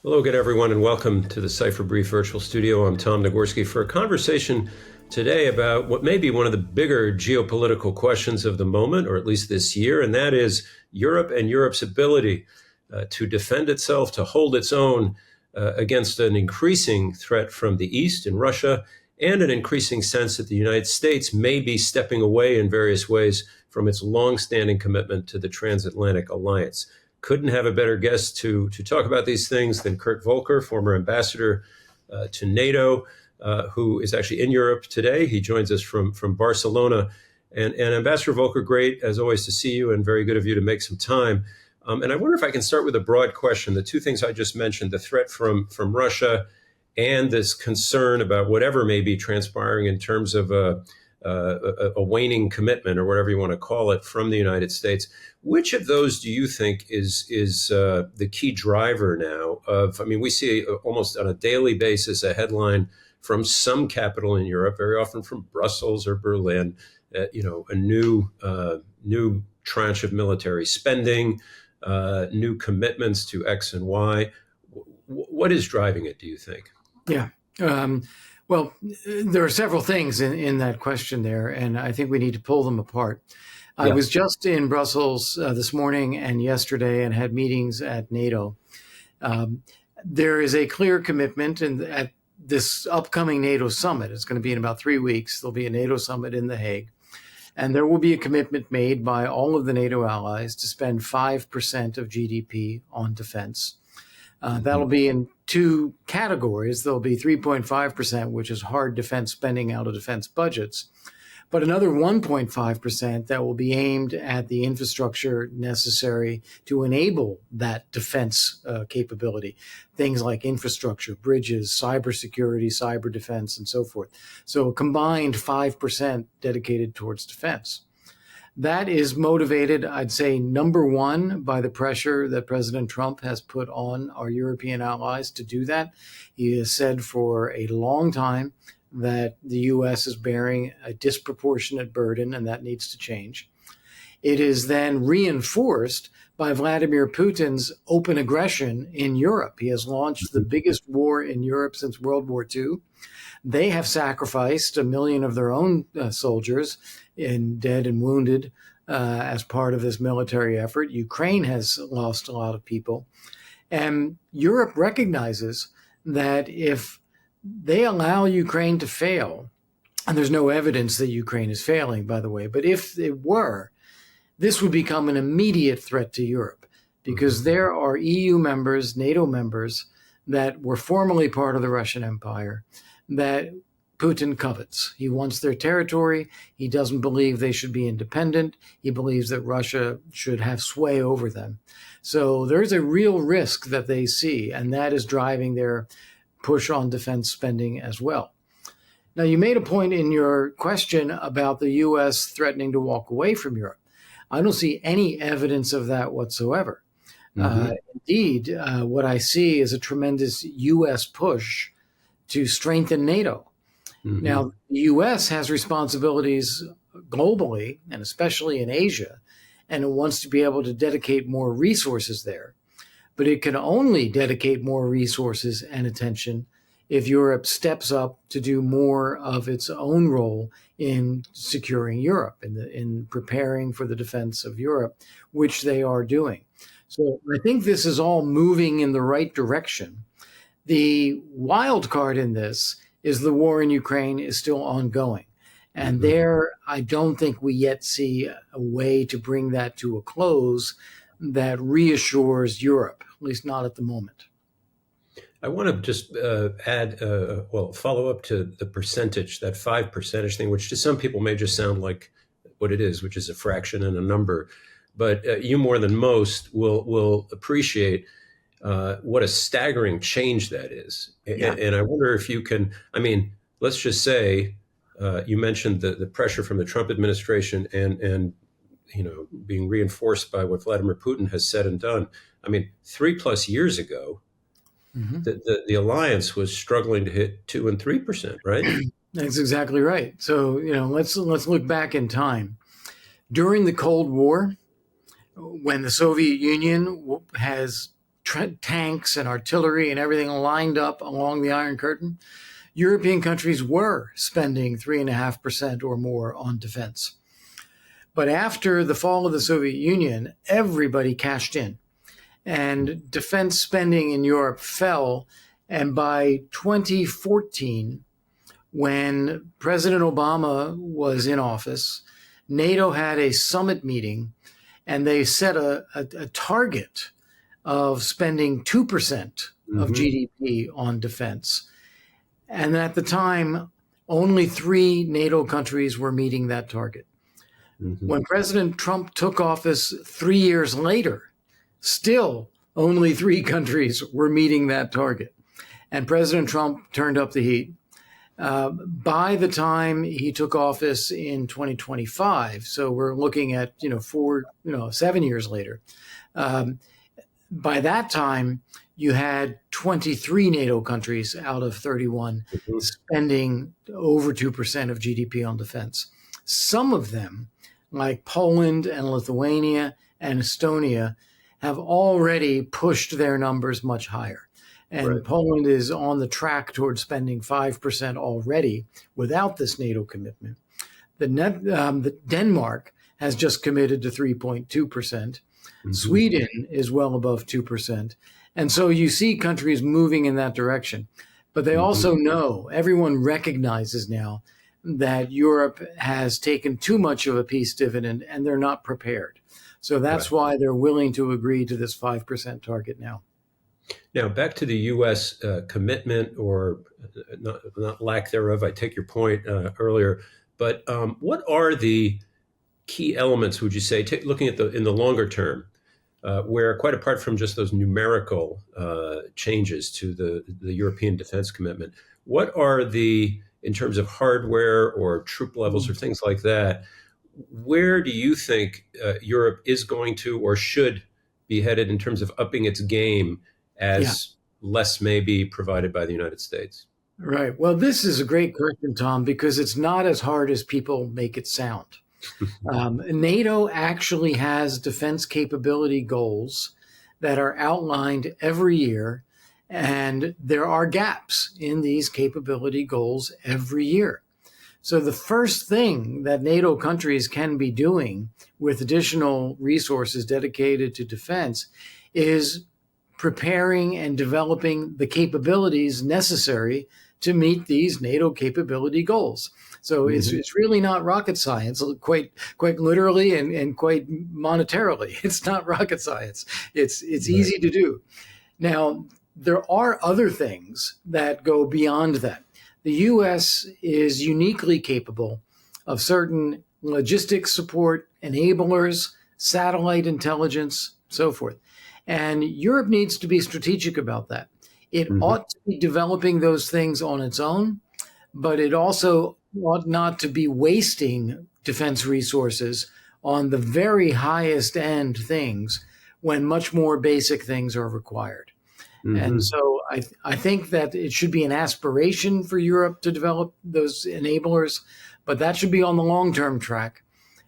Hello again, everyone, and welcome to the Cipher Brief virtual studio. I'm Tom Nagorski for a conversation today about what may be one of the bigger geopolitical questions of the moment, or at least this year, and that is Europe and Europe's ability to defend itself, to hold its own against an increasing threat from the East in Russia, and an increasing sense that the United States may be stepping away in various ways from its longstanding commitment to the transatlantic alliance. Couldn't have a better guest to talk about these things than Kurt Volker, former ambassador to NATO, who is actually in Europe today. He joins us from Barcelona. And Ambassador Volker, great, as always, to see you, and very good of you to make some time. And I wonder if I can start with a broad question. The two things I just mentioned, the threat from Russia and this concern about whatever may be transpiring in terms of a waning commitment, or whatever you want to call it, from the United States. Which of those do you think is the key driver now of, I mean, we see almost on a daily basis a headline from some capital in Europe, very often from Brussels or Berlin, a new tranche of military spending, new commitments to X and Y. What is driving it, do you think? Yeah. Well, there are several things in that question there, and I think we need to pull them apart. I was just in Brussels this morning and yesterday and had meetings at NATO. There is a clear commitment at this upcoming NATO summit. It's going to be in about 3 weeks. There'll be a NATO summit in The Hague. And there will be a commitment made by all of the NATO allies to spend 5% of GDP on defense. That'll be in two categories. There'll be 3.5%, which is hard defense spending out of defense budgets, but another 1.5% that will be aimed at the infrastructure necessary to enable that defense capability. Things like infrastructure, bridges, cybersecurity, cyber defense, and so forth. So a combined 5% dedicated towards defense. That is motivated, I'd say, number one, by the pressure that President Trump has put on our European allies to do that. He has said for a long time that the U.S. is bearing a disproportionate burden, and that needs to change. It is then reinforced by Vladimir Putin's open aggression in Europe. He has launched the biggest war in Europe since World War II. They have sacrificed 1 million of their own soldiers in dead and wounded as part of this military effort. Ukraine has lost a lot of people. And Europe recognizes that if they allow Ukraine to fail, and there's no evidence that Ukraine is failing, by the way, but if it were, this would become an immediate threat to Europe, because there are EU members, NATO members, that were formerly part of the Russian Empire that Putin covets. He wants their territory. He doesn't believe they should be independent. He believes that Russia should have sway over them. So there's a real risk that they see, and that is driving their push on defense spending as well. Now, you made a point in your question about the U.S. threatening to walk away from Europe. I don't see any evidence of that whatsoever. Indeed, what I see is a tremendous U.S. push to strengthen NATO. Now, the U.S. has responsibilities globally, and especially in Asia, and it wants to be able to dedicate more resources there. But it can only dedicate more resources and attention if Europe steps up to do more of its own role in securing Europe, in preparing for the defense of Europe, which they are doing. So I think this is all moving in the right direction. The wild card in this is the war in Ukraine is still ongoing. And there, I don't think we yet see a way to bring that to a close that reassures Europe, at least not at the moment. I want to just follow up to the percentage, that 5% thing, which to some people may just sound like what it is, which is a fraction and a number. But you more than most will appreciate what a staggering change that is. Yeah. And I wonder if you can, I mean, let's just say, you mentioned the pressure from the Trump administration and being reinforced by what Vladimir Putin has said and done. I mean, 3+ years ago, the alliance was struggling to hit 2% and 3%, right? That's exactly right. So, let's look back in time. During the Cold War, when the Soviet Union has tanks and artillery and everything lined up along the Iron Curtain, European countries were spending 3.5% or more on defense. But after the fall of the Soviet Union, everybody cashed in. And defense spending in Europe fell. And by 2014, when President Obama was in office, NATO had a summit meeting, and they set a target of spending 2% of GDP on defense. And at the time, only 3 NATO countries were meeting that target. When President Trump took office 3 years later, still only 3 countries were meeting that target. And President Trump turned up the heat. By the time he took office in 2025, so we're looking at 7 years later, by that time you had 23 NATO countries out of 31 spending over 2% of GDP on defense. Some of them, like Poland and Lithuania and Estonia, have already pushed their numbers much higher. And Poland is on the track towards spending 5% already without this NATO commitment. The Denmark has just committed to 3.2%. Sweden is well above 2%. And so you see countries moving in that direction. But they also know, everyone recognizes now, that Europe has taken too much of a peace dividend and they're not prepared. So that's why they're willing to agree to this 5% target now. Now, back to the U.S. Commitment, or not lack thereof. I take your point earlier. But what are the key elements, would you say, looking at in the longer term, where, quite apart from just those numerical changes to the European defense commitment, what are in terms of hardware or troop levels or things like that, where do you think Europe is going to or should be headed in terms of upping its game as less may be provided by the United States? Right. Well, this is a great question, Tom, because it's not as hard as people make it sound. NATO actually has defense capability goals that are outlined every year, and there are gaps in these capability goals every year. So the first thing that NATO countries can be doing with additional resources dedicated to defense is preparing and developing the capabilities necessary to meet these NATO capability goals. So it's really not rocket science, quite literally and quite monetarily. It's not rocket science. It's easy to do. Now, there are other things that go beyond that. The U.S. is uniquely capable of certain logistics support, enablers, satellite intelligence, so forth. And Europe needs to be strategic about that. It ought to be developing those things on its own, but it also ought not to be wasting defense resources on the very highest end things when much more basic things are required. And so I think that it should be an aspiration for Europe to develop those enablers, but that should be on the long-term track.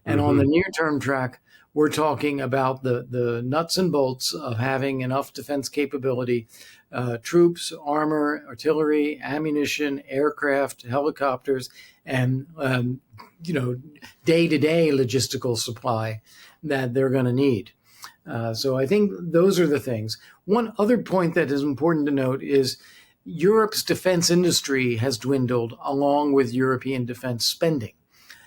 And on the near-term track, we're talking about the nuts and bolts of having enough defense capability, troops, armor, artillery, ammunition, aircraft, helicopters, and day-to-day logistical supply that they're going to need. So I think those are the things. One other point that is important to note is Europe's defense industry has dwindled along with European defense spending.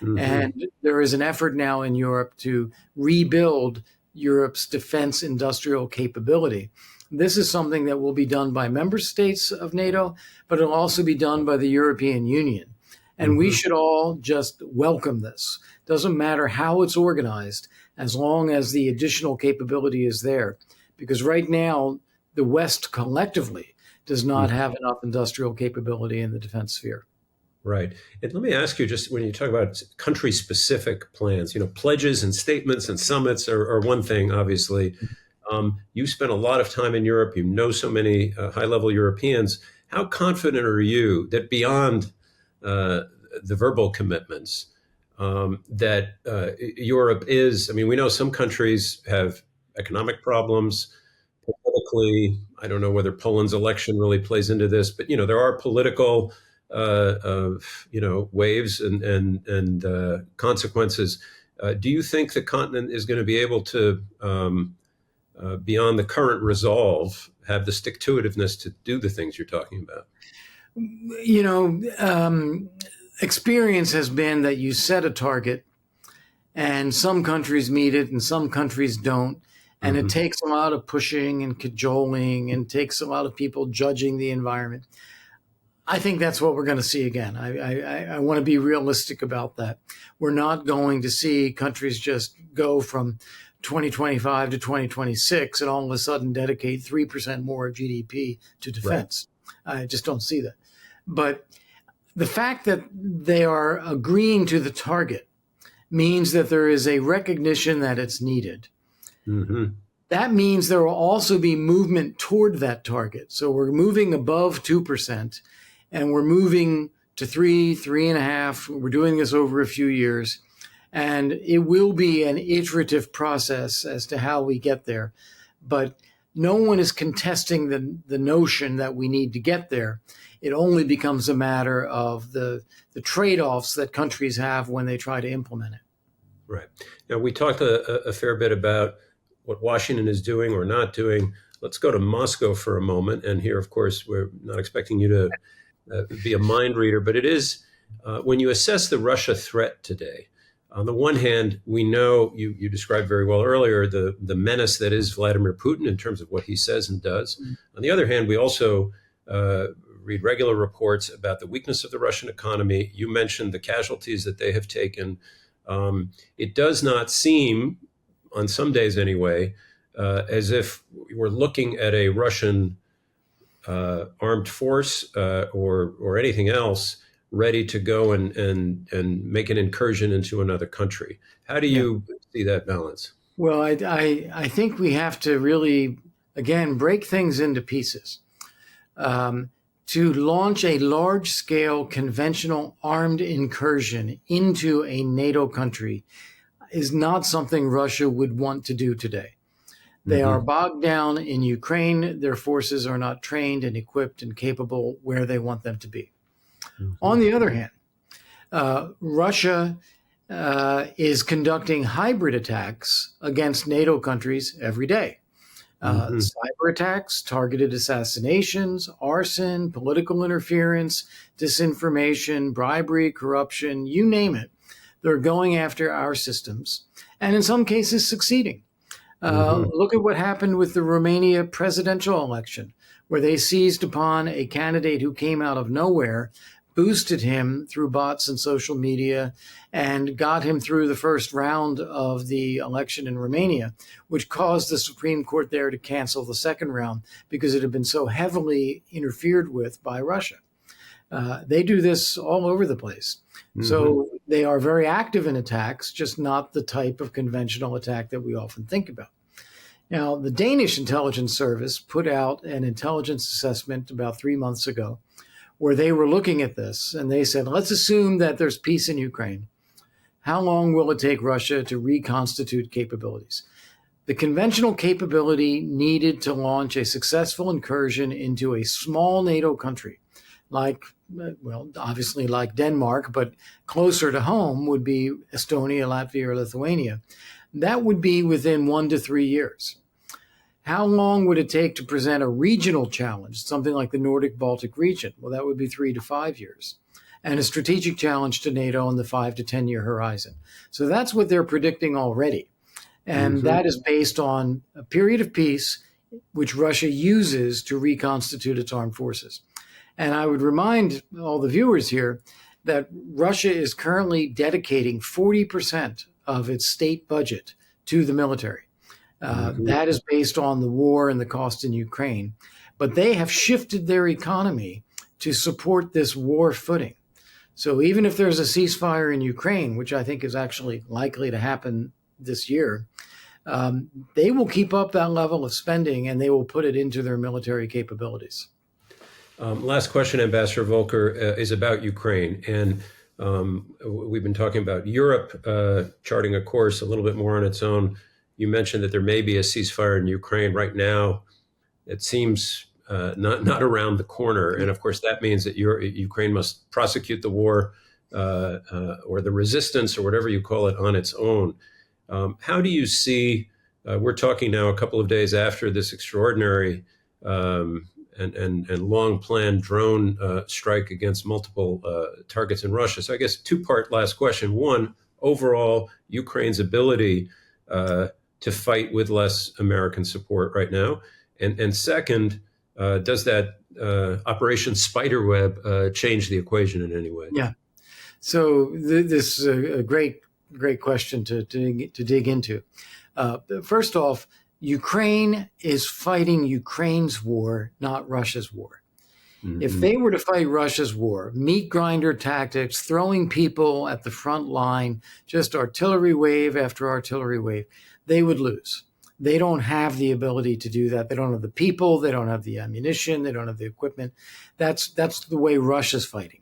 And there is an effort now in Europe to rebuild Europe's defense industrial capability. This is something that will be done by member states of NATO, but it'll also be done by the European Union. And we should all just welcome this. Doesn't matter how it's organized, as long as the additional capability is there. Because right now, the West collectively does not have enough industrial capability in the defense sphere. Right. And let me ask you, just when you talk about country-specific plans, pledges and statements and summits are one thing, obviously. You spent a lot of time in Europe. You know so many high-level Europeans. How confident are you that beyond the verbal commitments, that Europe is, we know some countries have economic problems, politically, I don't know whether Poland's election really plays into this, but there are political waves and consequences. Do you think the continent is going to be able to, beyond the current resolve, have the stick-to-itiveness to do the things you're talking about? Experience has been that you set a target and some countries meet it and some countries don't. And it takes a lot of pushing and cajoling and takes a lot of people judging the environment. I think that's what we're going to see again. I want to be realistic about that. We're not going to see countries just go from 2025 to 2026 and all of a sudden dedicate 3% more of GDP to defense. Right. I just don't see that. But the fact that they are agreeing to the target means that there is a recognition that it's needed. That means there will also be movement toward that target. So we're moving above 2%, and we're moving to 3.5. We're doing this over a few years, and it will be an iterative process as to how we get there. But no one is contesting the notion that we need to get there. It only becomes a matter of the trade-offs that countries have when they try to implement it. Right. Now, we talked a fair bit about what Washington is doing or not doing. Let's go to Moscow for a moment. And here, of course, we're not expecting you to be a mind reader, but it is, when you assess the Russia threat today, on the one hand, we know you described very well earlier the menace that is Vladimir Putin in terms of what he says and does. On the other hand, we also read regular reports about the weakness of the Russian economy. You mentioned the casualties that they have taken. It does not seem, on some days anyway, as if we're looking at a Russian armed force or anything else ready to go and make an incursion into another country. How do you see that balance? Well, I think we have to really, again, break things into pieces. To launch a large-scale conventional armed incursion into a NATO country is not something Russia would want to do today. They are bogged down in Ukraine. Their forces are not trained and equipped and capable where they want them to be. On the other hand, Russia is conducting hybrid attacks against NATO countries every day. Cyber attacks, targeted assassinations, arson, political interference, disinformation, bribery, corruption, you name it. They're going after our systems and in some cases succeeding. Look at what happened with the Romania presidential election, where they seized upon a candidate who came out of nowhere, boosted him through bots and social media, and got him through the first round of the election in Romania, which caused the Supreme Court there to cancel the second round because it had been so heavily interfered with by Russia. They do this all over the place. So they are very active in attacks, just not the type of conventional attack that we often think about. Now, the Danish intelligence service put out an intelligence assessment about 3 months ago where they were looking at this and they said, let's assume that there's peace in Ukraine. How long will it take Russia to reconstitute capabilities? The conventional capability needed to launch a successful incursion into a small NATO country, obviously like Denmark, but closer to home would be Estonia, Latvia, or Lithuania. That would be within 1 to 3 years. How long would it take to present a regional challenge, something like the Nordic-Baltic region? Well, that would be 3 to 5 years. And a strategic challenge to NATO on the 5 to 10 year horizon. So that's what they're predicting already. And that is based on a period of peace, which Russia uses to reconstitute its armed forces. And I would remind all the viewers here that Russia is currently dedicating 40% of its state budget to the military. That is based on the war and the cost in Ukraine. But they have shifted their economy to support this war footing. So even if there's a ceasefire in Ukraine, which I think is actually likely to happen this year, they will keep up that level of spending and they will put it into their military capabilities. Last question, Ambassador Volker, is about Ukraine. And we've been talking about Europe charting a course a little bit more on its own. You mentioned that there may be a ceasefire in Ukraine. Right now, it seems not around the corner. And of course, that means that Ukraine must prosecute the war or the resistance or whatever you call it on its own. How do you see, we're talking now a couple of days after this extraordinary and long-planned drone strike against multiple targets in Russia. So I guess two-part last question. One, overall, Ukraine's ability to fight with less American support right now. And second, does that Operation Spiderweb change the equation in any way? Yeah. So this is a great question to dig into. First off, Ukraine is fighting Ukraine's war, not Russia's war. Mm-hmm. If they were to fight Russia's war, meat grinder tactics, throwing people at the front line, just artillery wave after artillery wave, they would lose. They don't have the ability to do that. They don't have the people. They don't have the ammunition. They don't have the equipment. That's the way Russia's fighting.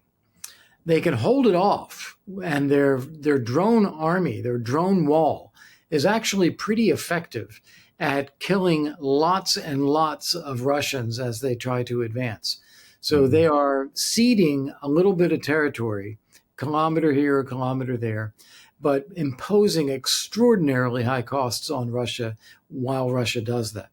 They can hold it off, and their drone army, their drone wall, is actually pretty effective at killing lots and lots of Russians as they try to advance. So they are ceding a little bit of territory, kilometer here, a kilometer there, but imposing extraordinarily high costs on Russia while Russia does that.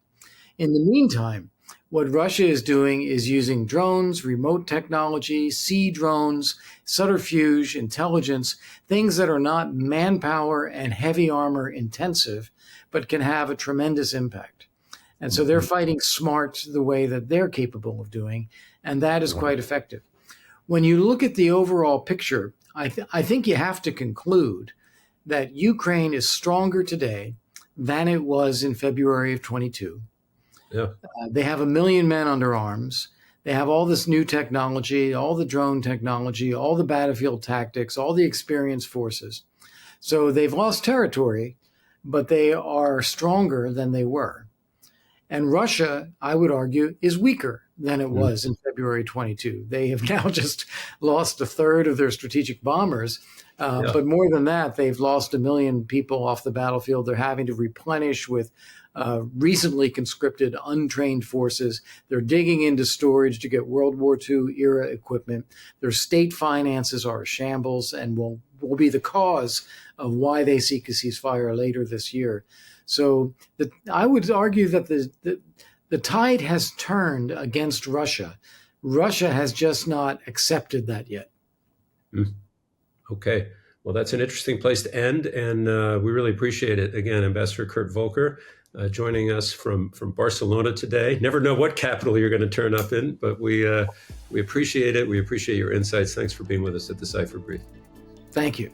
In the meantime, what Russia is doing is using drones, remote technology, sea drones, subterfuge, intelligence, things that are not manpower and heavy armor intensive, but can have a tremendous impact. And so they're fighting smart the way that they're capable of doing, and that is quite effective. When you look at the overall picture, I think you have to conclude that Ukraine is stronger today than it was in February of 22. Yeah. They have 1 million men under arms. They have all this new technology, all the drone technology, all the battlefield tactics, all the experienced forces. So they've lost territory, but they are stronger than they were. And Russia, I would argue, is weaker than it was in February 22. They have now just lost a third of their strategic bombers. But more than that, they've lost 1 million people off the battlefield. They're having to replenish with recently conscripted, untrained forces. They're digging into storage to get World War II era equipment. Their state finances are a shambles and will be the cause of why they seek a ceasefire later this year. So I would argue that the tide has turned against Russia. Russia has just not accepted that yet. Okay. Well, that's an interesting place to end, and we really appreciate it. Again, Ambassador Kurt Volker joining us from Barcelona today. Never know what capital you're going to turn up in, but we appreciate it. We appreciate your insights. Thanks for being with us at the Cipher Brief. Thank you.